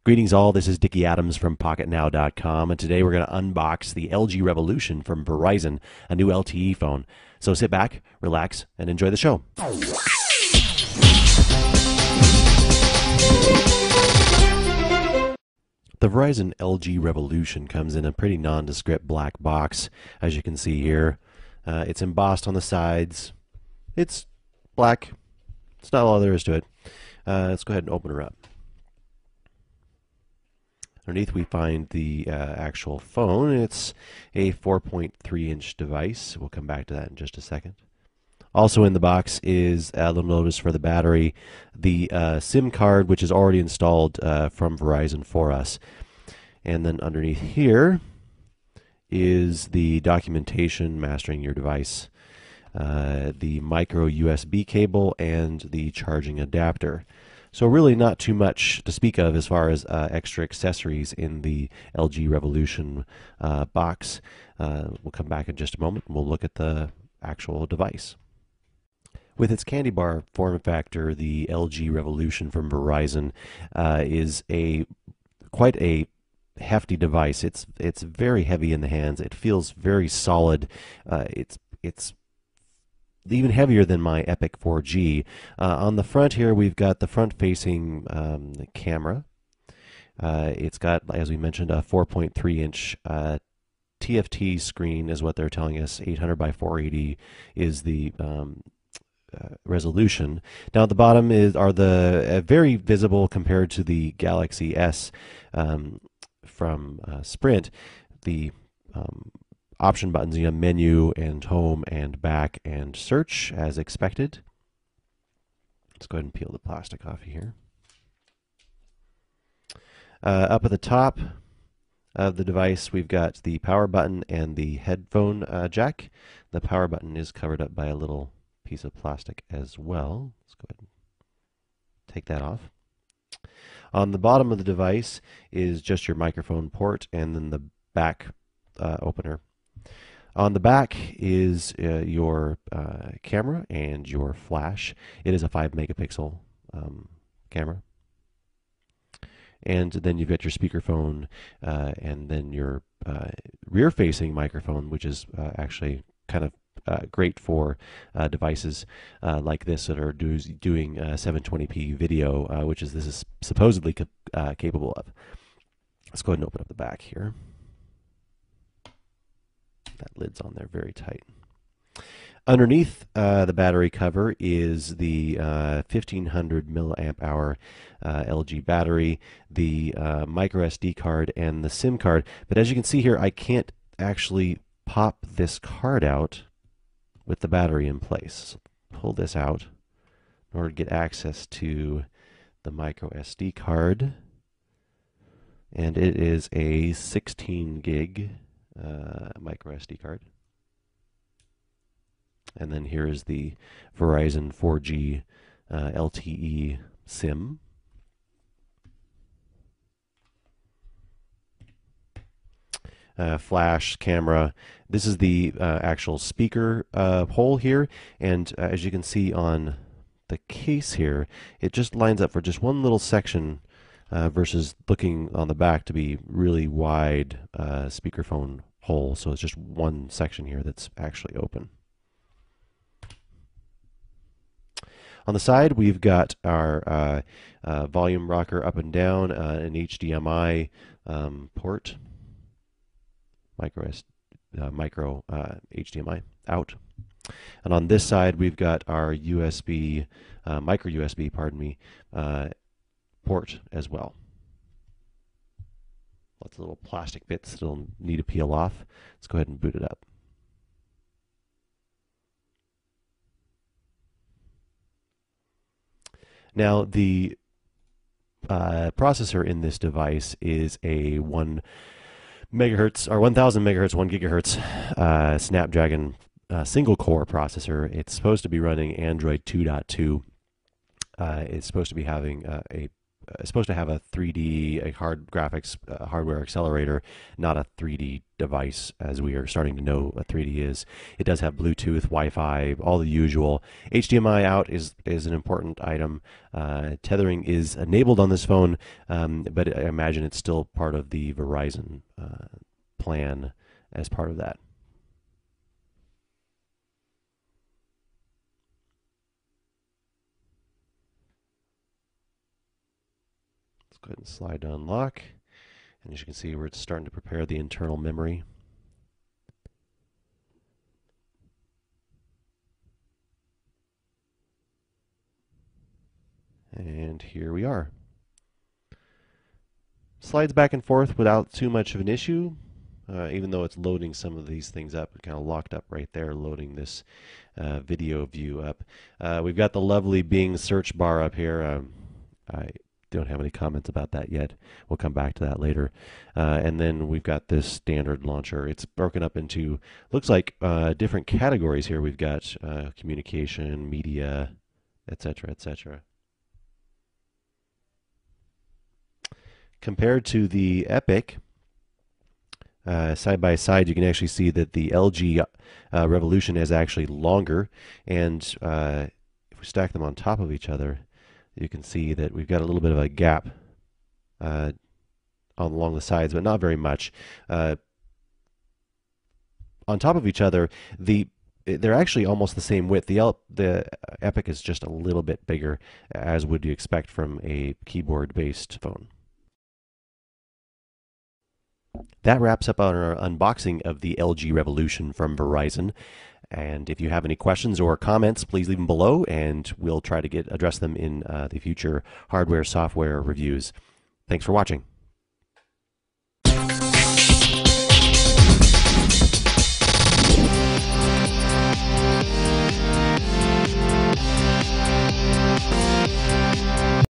Greetings all, this is Dickie Adams from PocketNow.com, and today we're going to unbox the LG Revolution from Verizon, a new LTE phone. So sit back, relax, and enjoy the show. The Verizon LG Revolution comes in a pretty nondescript black box, as you can see here. It's embossed on the sides. It's black. It's not all there is to it. Let's go ahead and open her up. Underneath we find the actual phone. It's a 4.3-inch device. We'll come back to that in just a second. Also in the box is a little notice for the battery, the SIM card, which is already installed from Verizon for us. And then underneath here is the documentation mastering your device, the micro USB cable, and the charging adapter. So really not too much to speak of as far as extra accessories in the LG Revolution box. We'll come back in just a moment and we'll look at the actual device. With its candy bar form factor, the LG Revolution from Verizon is quite a hefty device. It's very heavy in the hands. It feels very solid. It's even heavier than my Epic 4G. On the front here, we've got the front-facing camera. It's got, as we mentioned, a 4.3-inch TFT screen is what they're telling us. 800 by 480 is the resolution. Down at the bottom are the very visible compared to the Galaxy S from Sprint. The option buttons, menu and home and back and search as expected. Let's go ahead and peel the plastic off here. Up at the top of the device, we've got the power button and the headphone jack. The power button is covered up by a little piece of plastic as well. Let's go ahead and take that off. On the bottom of the device is just your microphone port and then the back opener. On the back is your camera and your flash. It is a 5-megapixel camera. And then you've got your speakerphone and then your rear-facing microphone, which is actually kind of great for devices like this that are doing 720p video, which this is supposedly capable of. Let's go ahead and open up the back here. That lid's on there very tight. Underneath the battery cover is the 1500 milliamp hour LG battery, the micro SD card, and the SIM card. But as you can see here, I can't actually pop this card out with the battery in place. So pull this out in order to get access to the micro SD card. And it is a 16 gig micro SD card. And then here is the Verizon 4G LTE SIM. Flash, camera. This is the actual speaker hole here, and as you can see on the case here, it just lines up for just one little section versus looking on the back to be really wide speakerphone hole. So it's just one section here that's actually open. On the side, we've got our volume rocker up and down, an HDMI port, micro HDMI out. And on this side, we've got our USB, micro USB, pardon me, port as well. Lots of little plastic bits that'll need to peel off. Let's go ahead and boot it up. Now, the processor in this device is a 1 megahertz or 1000 megahertz, 1 gigahertz Snapdragon single core processor. It's supposed to be running Android 2.2. It's supposed to be having a supposed to have a 3D, a hard graphics hardware accelerator, not a 3D device, as we are starting to know what 3D is. It does have Bluetooth, Wi-Fi, all the usual. HDMI out is an important item. Tethering is enabled on this phone, but I imagine it's still part of the Verizon plan as part of that. Let's go ahead and slide to unlock. And as you can see, we're starting to prepare the internal memory. And here we are. Slides back and forth without too much of an issue, even though it's loading some of these things up. It kind of locked up right there, loading this video view up. We've got the lovely Bing search bar up here. I don't have any comments about that yet. We'll come back to that later. And then we've got this standard launcher. It's broken up into, looks like different categories here. We've got communication, media, etc., etc. Compared to the Epic, side by side, you can actually see that the LG Revolution is actually longer, and if we stack them on top of each other, you can see that we've got a little bit of a gap along the sides, but not very much. On top of each other, they're actually almost the same width. The Epic is just a little bit bigger, as would you expect from a keyboard-based phone. That wraps up our unboxing of the LG Revolution from Verizon. And if you have any questions or comments, please leave them below, and we'll try to address them in the future hardware, software reviews. Thanks for watching.